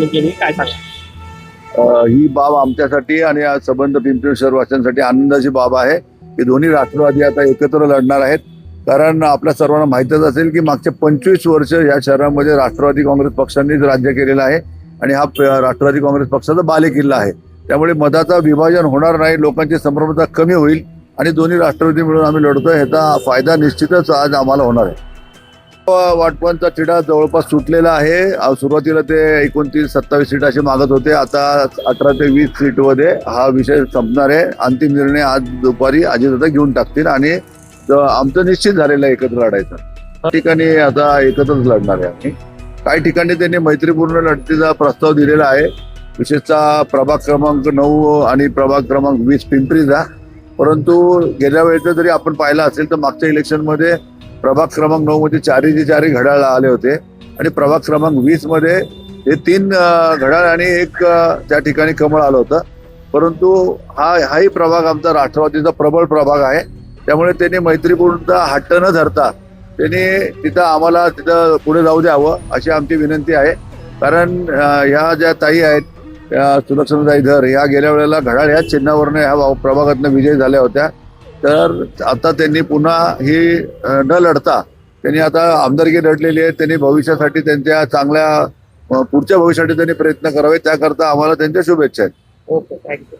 केली काय सांगा? ही बाब आमच्यासाठी आणि या संबंध पिंपरी शहरवासियांसाठी आनंदाची बाब आहे की दोन्ही राष्ट्रवादी आता एकत्र लढणार आहेत. कारण आपल्या सर्वांना माहितच असेल की मागचे 25 वर्ष या शहरामध्ये राष्ट्रवादी काँग्रेस पक्षांनीच राज्य केलेलं आहे आणि हा राष्ट्रवादी काँग्रेस पक्षाचा बालेकिल्ला आहे. त्यामुळे मताचा विभाजन होणार नाही, लोकांची संभ्रमता कमी होईल आणि दोन्ही राष्ट्रवादी मिळून आम्ही लढतोय. ह्याचा फायदा निश्चितच आज आम्हाला होणार आहे. वाटपांचा तिढा जवळपास सुटलेला आहे. सुरुवातीला ते 29-27 सीट असे मागत होते, आता 18 ते 20 सीटमध्ये हा विषय संपणार आहे. अंतिम निर्णय आज दुपारी अजितदादा घेऊन टाकतील आणि आमचं निश्चित झालेलं आहे एकत्र लढायचं. त्या ठिकाणी आता एकत्रच लढणार आहे आम्ही. काही ठिकाणी त्यांनी मैत्रीपूर्ण लढतीचा प्रस्ताव दिलेला आहे, विशेषतः प्रभाग क्रमांक 9 आणि प्रभाग क्रमांक 20 पिंपरीचा. परंतु गेल्या वेळेचं जरी आपण पाहिलं असेल तर मागच्या इलेक्शनमध्ये प्रभाग क्रमांक 9 मध्ये 4चे 4 घड्याळ आले होते आणि प्रभाग क्रमांक 20 मध्ये हे 3 घड्याळ आणि एक त्या ठिकाणी कमळ आलं होतं. परंतु हाही प्रभाग आमचा राष्ट्रवादीचा प्रबळ प्रभाग आहे. त्यामुळे त्यांनी मैत्रीपूर्ण हट्ट न धरता त्यांनी तिथं आम्हाला तिथं पुढे जाऊ द्यावं अशी आमची विनंती आहे. कारण ह्या ज्या ताई आहेत सुलक्षणाताई धर, ह्या गेल्या वेळेला घड्याळ ह्या चिन्हावरनं ह्या प्रभागातनं विजयी झाल्या होत्या. तर आता त्यांनी पुन्हा ही न लढता त्यांनी आता आमदारकी लढलेली आहे. त्यांनी भविष्यासाठी त्यांच्या चांगल्या पुढच्या भविष्यासाठी त्यांनी प्रयत्न करावे, त्याकरता आम्हाला त्यांच्या शुभेच्छा आहेत. Okay, thank you.